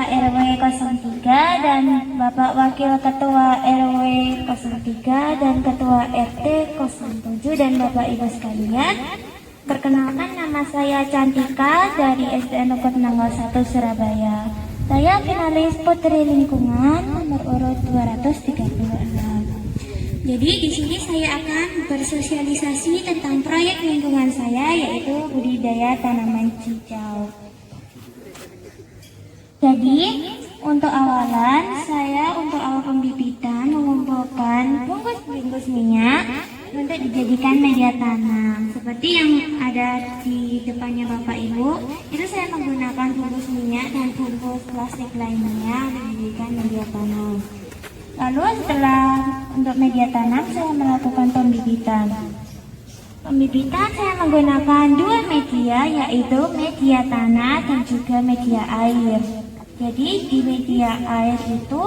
RW 03 dan Bapak Wakil Ketua RW 03 dan Ketua RT 07 dan Bapak Ibu sekalian. Perkenalkan, nama saya Cantika dari SDN Negeri Tanggal 1 Surabaya. Saya finalis Putri Lingkungan nomor urut 236. Jadi di sini saya akan bersosialisasi tentang proyek lingkungan saya, yaitu budidaya tanaman cincau. Jadi untuk awalan saya untuk awal pembibitan mengumpulkan bungkus-bungkus minyak untuk dijadikan media tanam. Seperti yang ada di depannya Bapak Ibu, itu saya menggunakan bungkus minyak dan bungkus plastik lainnya untuk dijadikan media tanam. Lalu setelah untuk media tanam saya melakukan pembibitan. Pembibitan saya menggunakan dua media, yaitu media tanah dan juga media air. Jadi di media air itu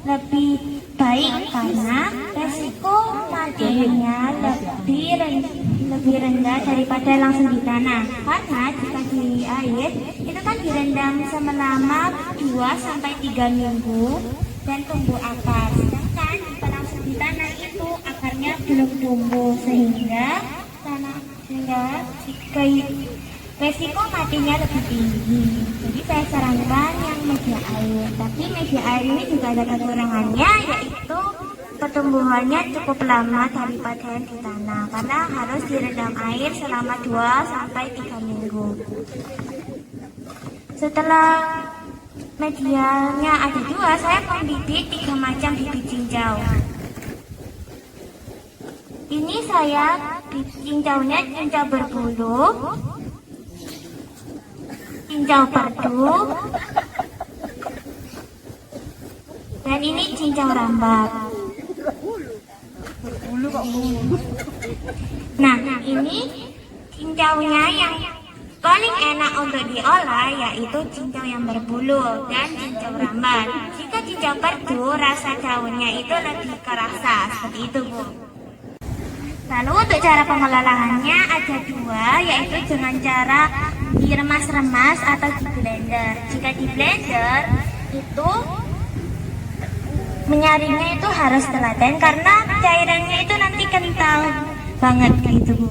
lebih baik karena resiko matinya lebih rendah daripada langsung di tanah. Karena jika di air itu kan direndam selama 2-3 minggu dan tumbuh akar. Sedangkan jika langsung di tanah itu akarnya belum tumbuh sehingga resiko matinya lebih tinggi. Jadi saya sarankan yang media air. Tapi media air ini juga ada kekurangannya, yaitu pertumbuhannya cukup lama daripada yang di tanah karena harus direndam air selama 2-3 minggu. Setelah medianya ada dua, saya membibit 3 macam bibit cincau. Ini saya cincaunya cincau berbulu, cincau perdu, dan ini cincau rambat. Nah, ini cincaunya yang paling enak untuk diolah yaitu cincau yang berbulu dan cincau rambat. Jika cincau perdu, rasa daunnya itu lebih kerasa, seperti itu Bu. Lalu untuk cara pengelolaannya ada dua, yaitu dengan cara diremas-remas atau di blender. Jika di blender itu menyaringnya itu harus telaten karena cairannya itu nanti kental banget gitu Bu.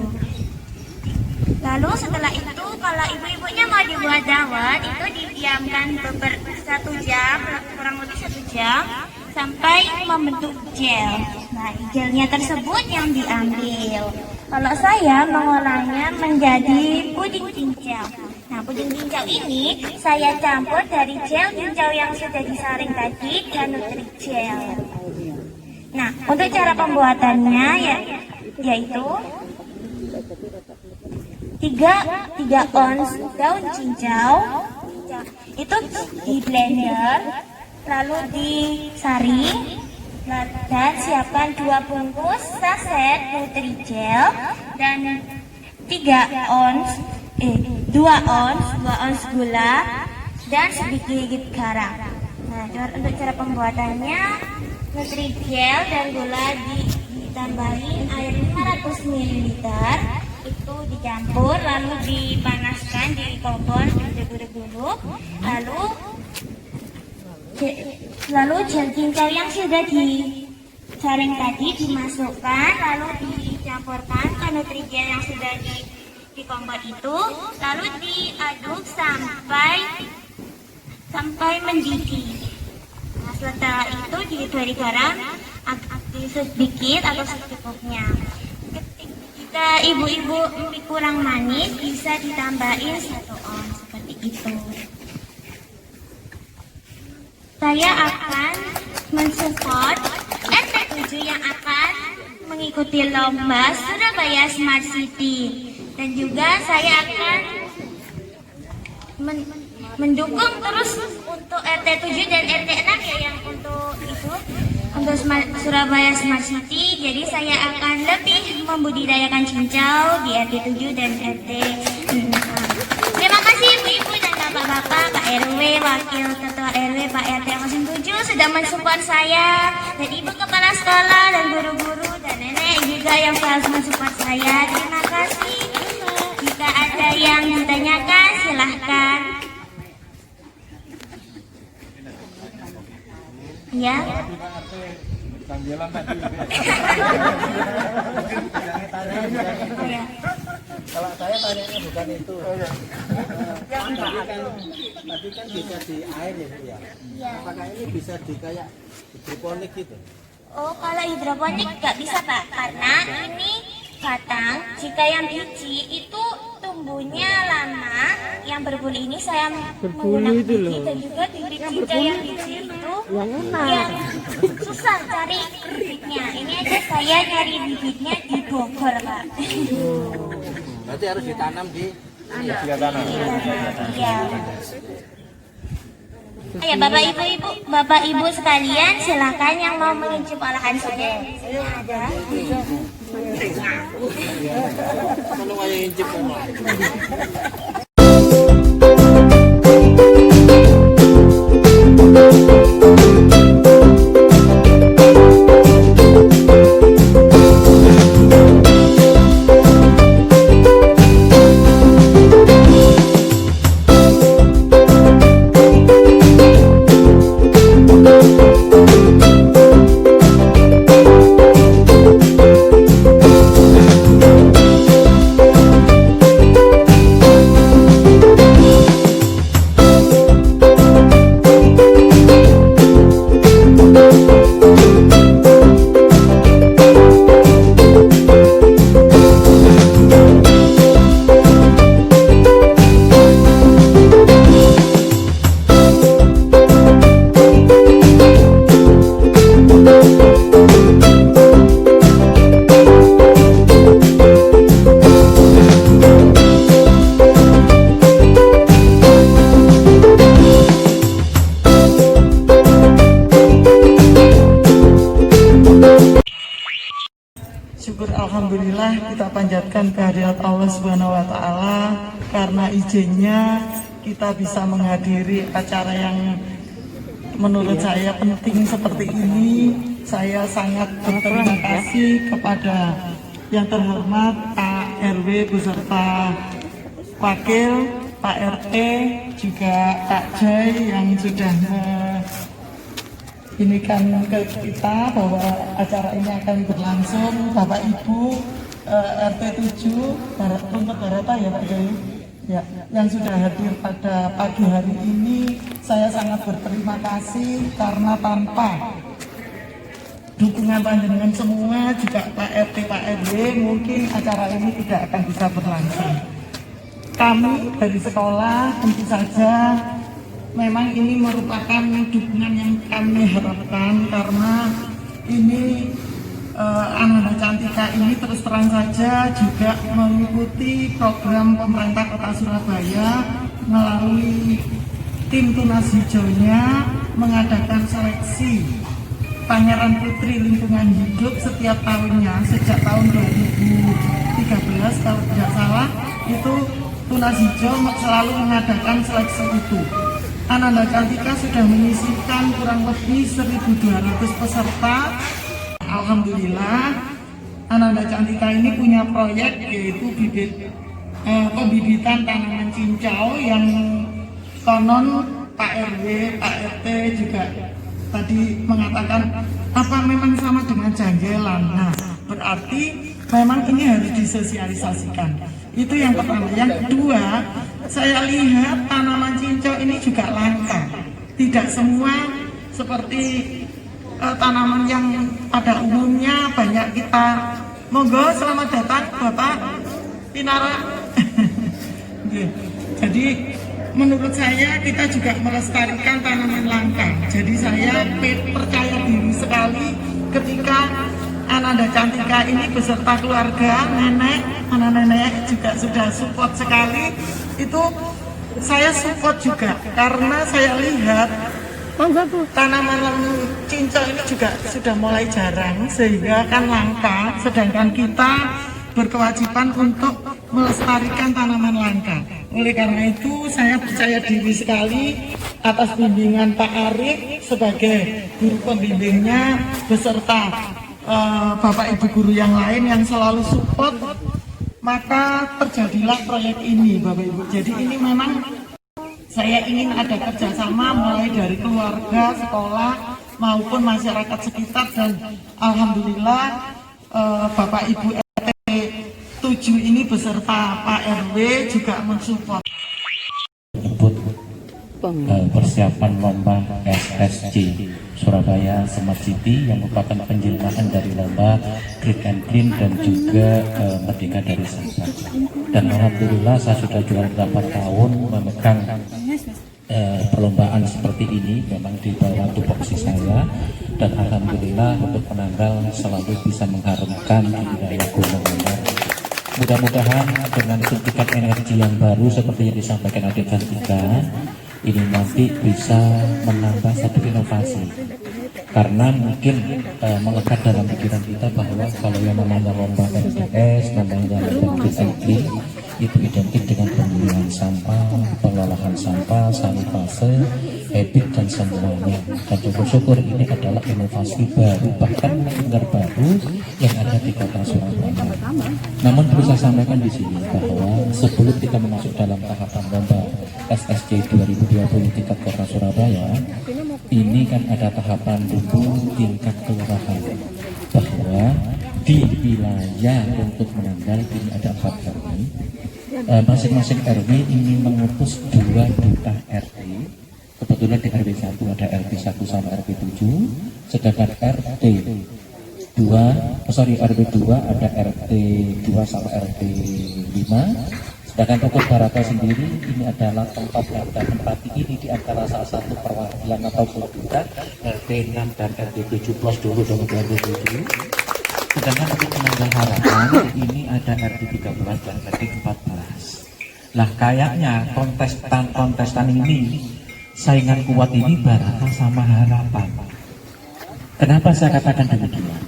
Lalu setelah itu kalau ibu-ibunya mau dibuat dawet itu didiamkan 1 jam, kurang lebih 1 jam sampai membentuk gel. Nah, gelnya tersebut yang diambil. Kalau saya mengolahnya menjadi puding cincau. Nah, puding cincau ini saya campur dari gel cincau yang sudah disaring tadi dan Nutri-Gel. Nah, untuk cara pembuatannya yaitu 3 ons daun cincau itu di blender, lalu disaring, dan siapkan 2 bungkus saset Nutri-Gel dan 2 ons gula dan sedikit garam. Nah, untuk cara pembuatannya, Nutri-Gel dan gula ditambahin air 500 ml, itu dicampur lalu dipanaskan di kompor diaduk dulu, lalu gel cincau yang sudah disaring tadi dimasukkan, lalu dicampurkan ke Nutri-Gel yang sudah di kompor itu, lalu diaduk sampai mendidih. Nah, setelah itu diberi garam sedikit atau secukupnya. Jika ibu-ibu kurang manis bisa ditambahin 1 ons seperti itu. Saya akan mensupport RT 7 yang akan mengikuti lomba Surabaya Smart City, dan juga saya akan mendukung terus untuk RT 7 dan RT 6 ya, yang untuk Surabaya Smart City. Jadi saya akan lebih membudidayakan cincau di RT 7 dan RT 6. Terima kasih ibu-ibu dan bapak-bapak, Pak RW, Wakil Ketua RW, Pak RT 07 sudah mensupport saya, dan ibu kepala sekolah dan guru-guru dan nenek juga yang selalu mensupport saya. Terima kasih. Jika ada yang ditanyakan silahkan. Ya. Panggilan tadi. Ya. Kalau saya tanyanya bukan itu. Tadi kan bisa di air ya, Bu ya. Ya. Apakah ini bisa di kayak hidroponik gitu? Oh, kalau hidroponik nggak bisa Pak, karena ini batang. Jika yang biji itu tumbuhnya lama, yang berbulu ini saya menggunakan biji dan juga bibit cincau yang biji itu yang susah cari bibitnya. Ini aja saya cari bibitnya di Bogor Pak. Berarti harus ditanam di Tiga tanah. Iya. Ayo Bapak Ibu sekalian, silakan yang mau mengincip olahan saya. Ini ada. tolong aja incip semua. Syukur alhamdulillah kita panjatkan kehadirat Allah Subhanahu wa taala karena izinnya kita bisa menghadiri acara yang menurut saya penting seperti ini. Saya sangat berterima kasih kepada yang terhormat Pak RW beserta Wakil, Pak RT, juga Pak Joy yang sudah ini kan ke kita bahwa acara ini akan berlangsung. Bapak Ibu RT 7 untuk Barata ya Pak Joy ya, yang sudah hadir pada pagi hari ini, saya sangat berterima kasih karena tanpa dukungan panjenengan semua, juga Pak RT Pak RW, mungkin acara ini tidak akan bisa berlangsung. Kami dari sekolah tentu saja memang ini merupakan dukungan yang kami harapkan karena ini Ananda Cantika ini terus terang saja juga mengikuti program pemerintah Kota Surabaya melalui tim Tunas Hijaunya mengadakan seleksi Pangeran Putri Lingkungan Hidup setiap tahunnya sejak tahun 2013 kalau tidak salah, itu Tunas Hijau selalu mengadakan seleksi itu. Ananda Cantika sudah menyisihkan kurang lebih 1.200 peserta. Alhamdulillah, Ananda Cantika ini punya proyek yaitu pembibitan tanaman cincau yang konon Pak RW, Pak RT juga tadi mengatakan apa memang sama dengan janggelan. Nah, berarti memang ini harus disosialisasikan. Itu yang pertama. Yang kedua, saya lihat tanaman cincau ini juga langka. Tidak semua seperti tanaman yang pada umumnya banyak kita. Monggo, selamat datang Bapak Pinara. Jadi menurut saya kita juga melestarikan tanaman langka. Jadi saya percaya diri sekali ketika Ananda Cantika ini beserta keluarga, anak-nenek juga sudah support sekali. Itu saya support juga karena saya lihat tanaman cincau ini juga sudah mulai jarang sehingga kan langka, sedangkan kita berkewajiban untuk melestarikan tanaman langka. Oleh karena itu saya percaya diri sekali atas bimbingan Pak Arif sebagai guru pembimbingnya beserta Bapak Ibu guru yang lain yang selalu support, maka terjadilah proyek ini Bapak Ibu. Jadi ini memang saya ingin ada kerjasama mulai dari keluarga, sekolah, maupun masyarakat sekitar, dan alhamdulillah Bapak Ibu RT 7 ini beserta Pak RW juga mensupport persiapan lomba SSC Surabaya Smart City yang merupakan penjelmaan dari lomba Green and Clean dan juga Merdeka dari Sampah. Dan alhamdulillah saya sudah juara 8 tahun memegang perlombaan seperti ini, memang di bawah tupoksi saya, dan alhamdulillah untuk penanggal selalu bisa mengharumkan di wilayah Gunung Mandar. Mudah-mudahan dengan suntikan energi yang baru seperti yang disampaikan Adik Cantika ini nanti bisa menambah satu inovasi, karena mungkin melekat dalam pikiran kita bahwa kalau yang namanya lomba MTS, namanya lomba recycling itu identik dengan pemilihan sampah, pengolahan sampah, sanitase, habit dan semuanya. Dan syukur-syukur ini adalah inovasi baru, bahkan benar baru yang ada di Kota Surabaya. Namun perlu saya sampaikan di sini bahwa sebelum kita masuk dalam tahapan lomba SSC 2020 tingkat Kota Surabaya, ini kan ada tahapan dulu tingkat kelurahan, bahwa di wilayah untuk menanggal ini ada 4 RW. Masing-masing RW ini mengutus 2 duta RT. Kebetulan di RW 1 ada RT 1 sama RW 7, sedangkan RW 2 ada RT 2 sama RT 5. Sedangkan Rukun Barata sendiri ini adalah tempat yang kita tempati ini di antara salah satu perwakilan atau kelompok RT 6 dan RT 7 plus dulu dengan RT 7. Sedangkan untuk penanggal harapan ini ada RT 13 dan RT 14. Lah kayaknya kontestan ini saingan kuat ini Barata sama Harapan. Kenapa saya katakan demikian?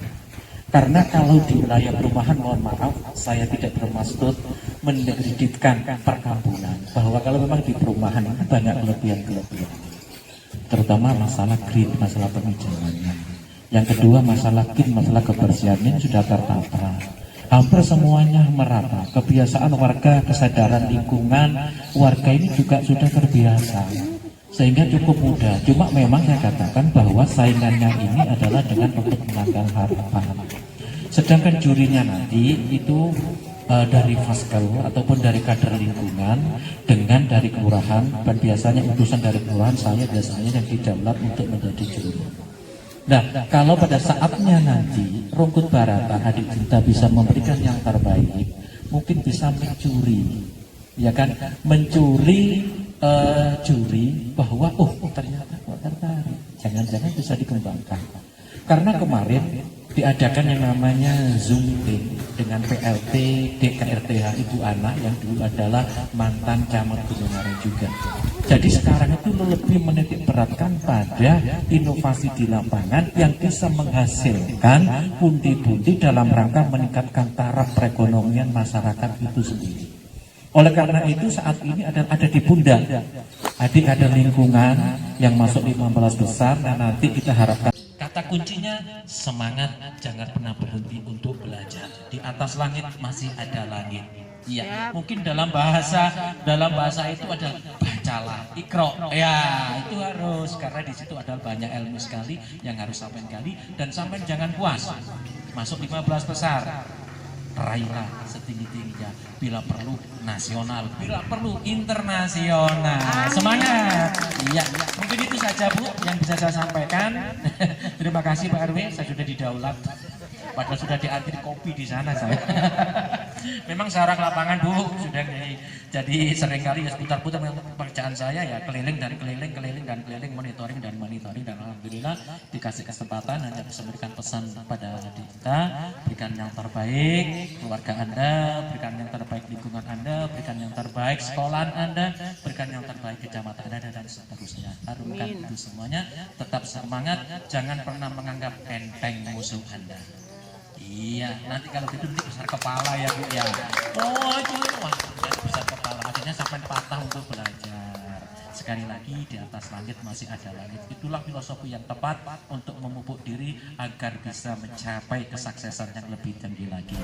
Karena kalau di wilayah perumahan, mohon maaf, saya tidak bermaksud mendekreditkan perkampungan, bahwa kalau memang di perumahan itu banyak kelebihan-kelebihan, terutama masalah green, masalah penghijauannya. Yang kedua masalah green, masalah kebersihannya sudah tertata. Hampir semuanya merata. Kebiasaan warga, kesadaran lingkungan warga ini juga sudah terbiasa, sehingga cukup mudah. Cuma memang saya katakan bahwa saingannya ini adalah dengan untuk menanggal harapan. Sedangkan jurinya nanti itu dari Faskel ataupun dari kader lingkungan dengan dari kelurahan, dan biasanya utusan dari kelurahan saya biasanya yang didaulat untuk menjadi juri. Nah, kalau pada saatnya nanti Rungkut Barata Adik Cinta bisa memberikan yang terbaik, mungkin bisa mencuri, ya kan, mencuri juri bahwa ternyata kok tertarik, jangan-jangan bisa dikembangkan. Karena kemarin diadakan yang namanya Zoom meeting dengan PLT DKRTH Ibu Anak yang dulu adalah mantan camat Gunung Are juga. Jadi sekarang itu lebih menitik beratkan pada inovasi di lapangan yang bisa menghasilkan pundi-pundi dalam rangka meningkatkan taraf perekonomian masyarakat itu sendiri. Oleh karena itu saat ini ada di pundak adik ada lingkungan yang masuk 15 besar, dan nanti kita harapkan kata kuncinya semangat, jangan pernah berhenti untuk belajar. Di atas langit masih ada langit. Iya, mungkin dalam bahasa itu ada bacalah, ikro. Ya, itu harus, karena di situ ada banyak ilmu sekali yang harus sampai gali, dan sampai jangan puas. Masuk 15 besar. Raihlah setinggi-tingginya, bila perlu nasional, bila perlu internasional. Semangat. Iya, mungkin itu saja Bu yang bisa saya sampaikan. Terima kasih Pak RW, saya sudah didaulat, padahal sudah diantri kopi di sana saya. Memang seorang lapangan Bu, sudah jadi seringkali ya seputar-putar pekerjaan saya ya, keliling dan keliling, monitoring, dan alhamdulillah dikasih kesempatan hanya bisa memberikan pesan pada kita, berikan yang terbaik keluarga Anda, berikan yang terbaik lingkungan Anda, berikan yang terbaik sekolahan Anda, berikan yang terbaik kecamatan Anda, dan seterusnya. Harumkan itu semuanya, tetap semangat, jangan pernah menganggap enteng musuh Anda. Iya, nanti kalau gitu besar kepala ya Bu ya. Oh itu besar kepala, akhirnya sampai patah untuk belajar. Sekali lagi, di atas langit masih ada langit. Itulah filosofi yang tepat untuk memupuk diri agar bisa mencapai kesuksesan yang lebih tinggi lagi.